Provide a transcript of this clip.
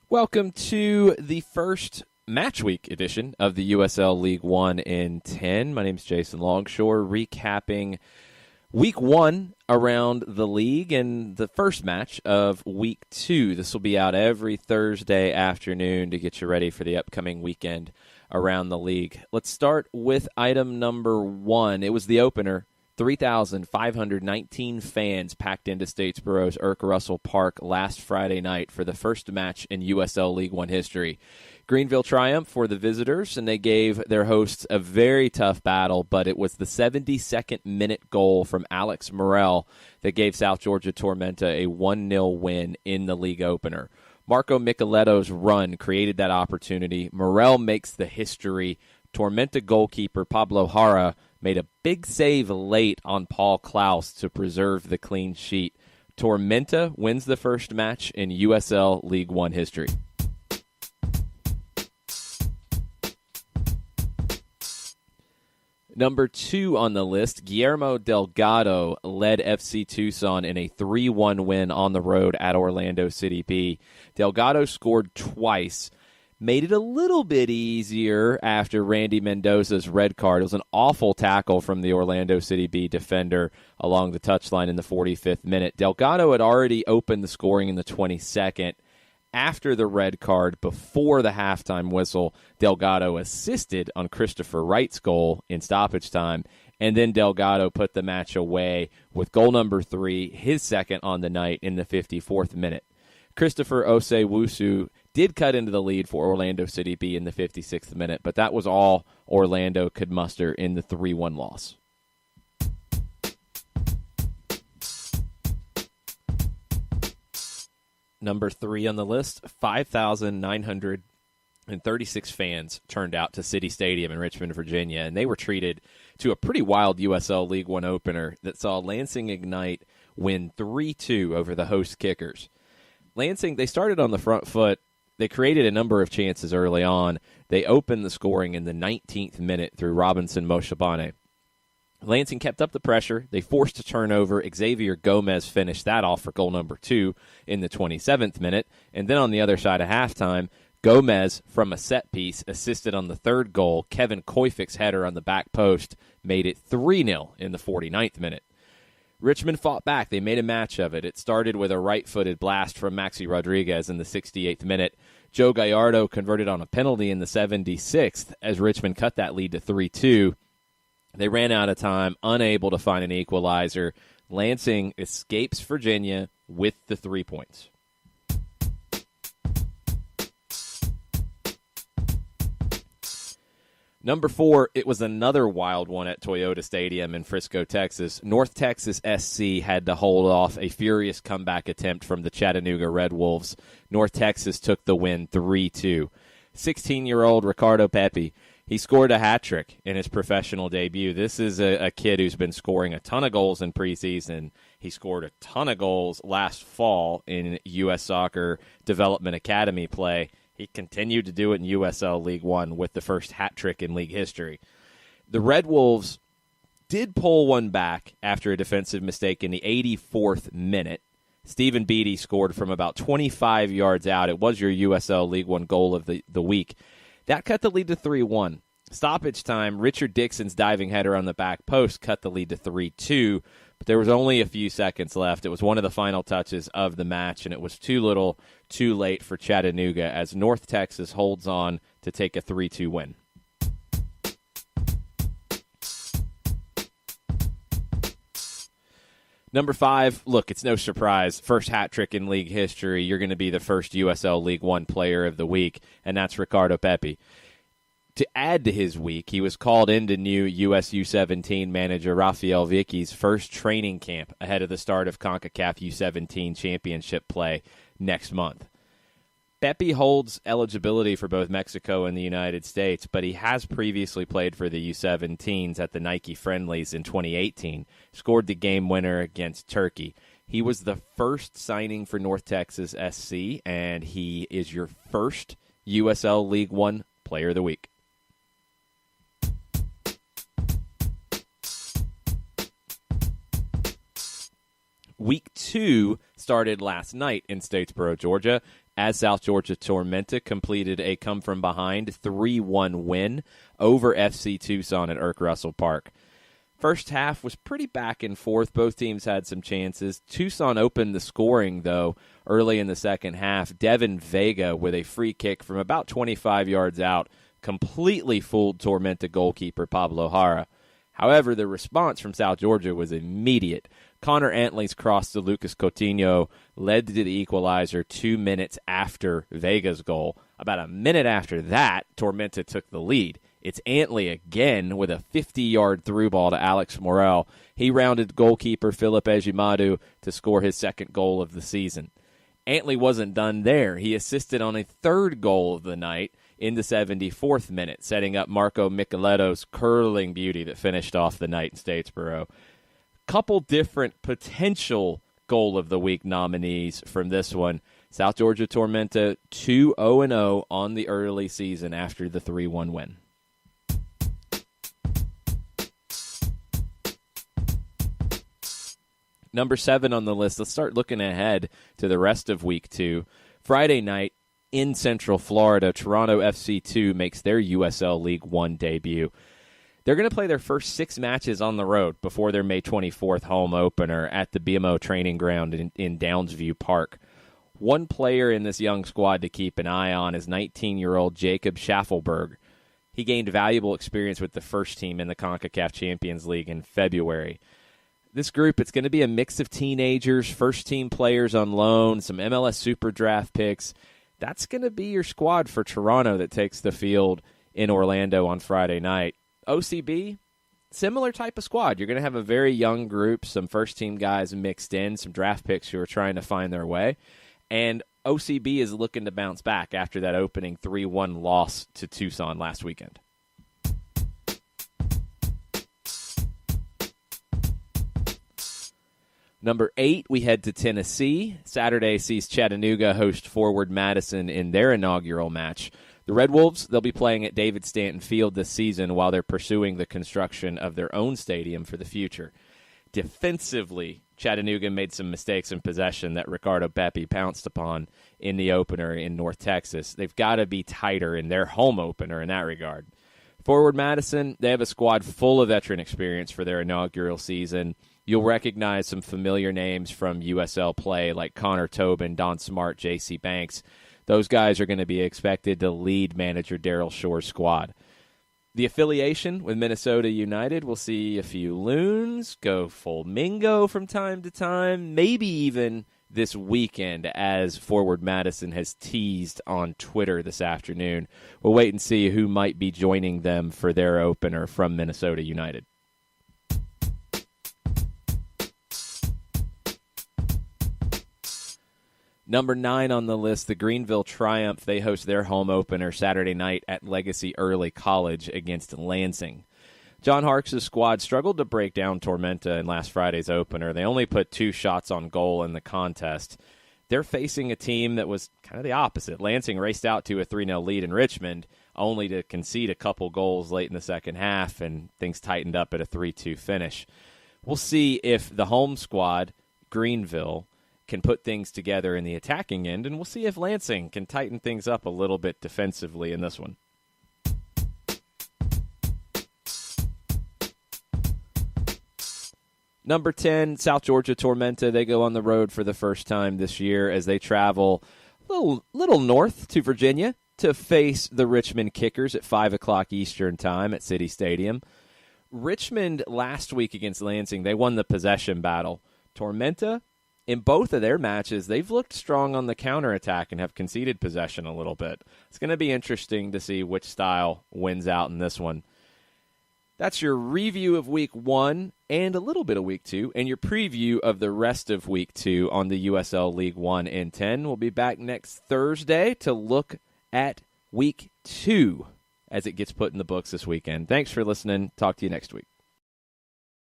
Welcome to the first match week edition of the USL League One in 10. My name is Jason Longshore, recapping week one around the league and the first match of week two. This will be out every Thursday afternoon to get you ready for the upcoming weekend around the league. Let's start with item number one. It was the opener. 3,519 fans packed into Statesboro's Irk Russell Park last Friday night for the first match in USL League One history. Greenville triumph for the visitors, and they gave their hosts a very tough battle, but it was the 72nd minute goal from Alex Morel that gave South Georgia Tormenta a 1-0 win in the league opener. Marco Micheletto's run created that opportunity. Morel makes the history. Tormenta goalkeeper Pablo Jara made a big save late on Paul Klaus to preserve the clean sheet. Tormenta wins the first match in USL League One history. Number two on the list, Guillermo Delgado led FC Tucson in a 3-1 win on the road at Orlando City B. Delgado scored twice. Made it a little bit easier after Randy Mendoza's red card. It was an awful tackle from the Orlando City B defender along the touchline in the 45th minute. Delgado had already opened the scoring in the 22nd. After the red card, before the halftime whistle, Delgado assisted on Christopher Wright's goal in stoppage time, and then Delgado put the match away with goal number 3, his second on the night, in the 54th minute. Christopher Osei-Wusu did cut into the lead for Orlando City B in the 56th minute, but that was all Orlando could muster in the 3-1 loss. Number 3 on the list, 5,936 fans turned out to City Stadium in Richmond, Virginia, and they were treated to a pretty wild USL League One opener that saw Lansing Ignite win 3-2 over the host Kickers. Lansing, they started on the front foot. They created a number of chances early on. They opened the scoring in the 19th minute through Robinson Moshabane. Lansing kept up the pressure. They forced a turnover. Xavier Gomez finished that off for goal number 2 in the 27th minute. And then on the other side of halftime, Gomez, from a set piece, assisted on the third goal. Kevin Koifik's header on the back post made it 3-0 in the 49th minute. Richmond fought back. They made a match of it. It started with a right-footed blast from Maxi Rodriguez in the 68th minute. Joe Gallardo converted on a penalty in the 76th as Richmond cut that lead to 3-2. They ran out of time, unable to find an equalizer. Lansing escapes Virginia with the 3 points. Number 4, it was another wild one at Toyota Stadium in Frisco, Texas. North Texas SC had to hold off a furious comeback attempt from the Chattanooga Red Wolves. North Texas took the win 3-2. 16-year-old Ricardo Pepi, he scored a hat trick in his professional debut. This is a kid who's been scoring a ton of goals in preseason. He scored a ton of goals last fall in U.S. Soccer Development Academy play. He continued to do it in USL League One with the first hat trick in league history. The Red Wolves did pull one back after a defensive mistake in the 84th minute. Stephen Beattie scored from about 25 yards out. It was your USL League One goal of the week. That cut the lead to 3-1. Stoppage time, Richard Dixon's diving header on the back post cut the lead to 3-2. But there was only a few seconds left. It was one of the final touches of the match, and it was too little, too late for Chattanooga as North Texas holds on to take a 3-2 win. Number 5, look, it's no surprise. First hat trick in league history. You're going to be the first USL League One player of the week, and that's Ricardo Pepi. To add to his week, he was called into new US U17 manager Rafael Vicky's first training camp ahead of the start of CONCACAF U17 championship play next month. Pepi holds eligibility for both Mexico and the United States, but he has previously played for the U17s at the Nike Friendlies in 2018, scored the game winner against Turkey. He was the first signing for North Texas SC, and he is your first USL League One player of the week. Week 2 started last night in Statesboro, Georgia, as South Georgia Tormenta completed a come-from-behind 3-1 win over FC Tucson at Irk Russell Park. First half was pretty back and forth. Both teams had some chances. Tucson opened the scoring, though, early in the second half. Devin Vega with a free kick from about 25 yards out completely fooled Tormenta goalkeeper Pablo Jara. However, the response from South Georgia was immediate. Connor Antley's cross to Lucas Coutinho led to the equalizer 2 minutes after Vega's goal. About a minute after that, Tormenta took the lead. It's Antley again with a 50-yard through ball to Alex Morel. He rounded goalkeeper Philip Ejimadu to score his second goal of the season. Antley wasn't done there. He assisted on a third goal of the night in the 74th minute, setting up Marco Micheletto's curling beauty that finished off the night in Statesboro. Couple different potential goal of the week nominees from this one. South Georgia Tormenta 2-0-0 on the early season after the 3-1 win. Number 7 on the list, let's start looking ahead to the rest of Week 2. Friday night in Central Florida, Toronto FC2 makes their USL League One debut. They're going to play their first 6 matches on the road before their May 24th home opener at the BMO training ground in Downsview Park. One player in this young squad to keep an eye on is 19-year-old Jacob Schaffelberg. He gained valuable experience with the first team in the CONCACAF Champions League in February. This group, it's going to be a mix of teenagers, first-team players on loan, some MLS Super Draft picks. That's going to be your squad for Toronto that takes the field in Orlando on Friday night. OCB, similar type of squad. You're going to have a very young group, some first-team guys mixed in, some draft picks who are trying to find their way. And OCB is looking to bounce back after that opening 3-1 loss to Tucson last weekend. Number 8, we head to Tennessee. Saturday sees Chattanooga host Forward Madison in their inaugural match. The Red Wolves, they'll be playing at David Stanton Field this season while they're pursuing the construction of their own stadium for the future. Defensively, Chattanooga made some mistakes in possession that Ricardo Pepi pounced upon in the opener in North Texas. They've got to be tighter in their home opener in that regard. Forward Madison, they have a squad full of veteran experience for their inaugural season. You'll recognize some familiar names from USL play like Connor Tobin, Don Smart, J.C. Banks. Those guys are going to be expected to lead manager Daryl Shore's squad. The affiliation with Minnesota United, we'll see a few Loons go full Mingo from time to time, maybe even this weekend as Forward Madison has teased on Twitter this afternoon. We'll wait and see who might be joining them for their opener from Minnesota United. Number 9 on the list, the Greenville Triumph. They host their home opener Saturday night at Legacy Early College against Lansing. John Harkes' squad struggled to break down Tormenta in last Friday's opener. They only put 2 shots on goal in the contest. They're facing a team that was kind of the opposite. Lansing raced out to a 3-0 lead in Richmond, only to concede a couple goals late in the second half, and things tightened up at a 3-2 finish. We'll see if the home squad, Greenville, can put things together in the attacking end, and we'll see if Lansing can tighten things up a little bit defensively in this one. Number 10, South Georgia Tormenta. They go on the road for the first time this year as they travel a little north to Virginia to face the Richmond Kickers at 5 o'clock Eastern time at City Stadium. Richmond last week against Lansing, they won the possession battle. Tormenta, in both of their matches, they've looked strong on the counterattack and have conceded possession a little bit. It's going to be interesting to see which style wins out in this one. That's your review of Week 1 and a little bit of Week 2, and your preview of the rest of Week 2 on the USL League 1 and 10. We'll be back next Thursday to look at Week 2 as it gets put in the books this weekend. Thanks for listening. Talk to you next week.